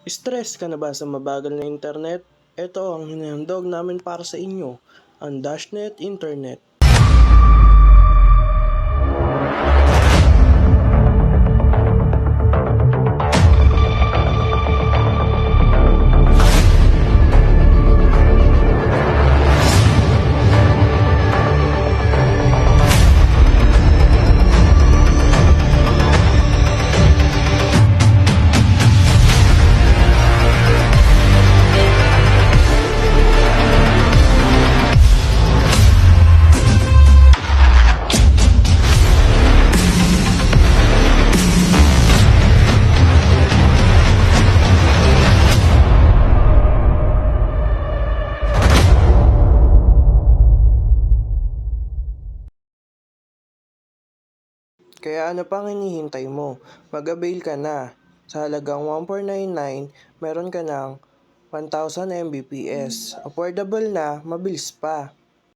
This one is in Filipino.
Stress ka na ba sa mabagal na internet? Ito ang hinahandog namin para sa inyo, ang Dashnet Internet. Kaya ano pang hinihintay mo? Mag-avail ka na. Sa halagang 1499, meron ka ng 1000 Mbps. Affordable na, mabilis pa.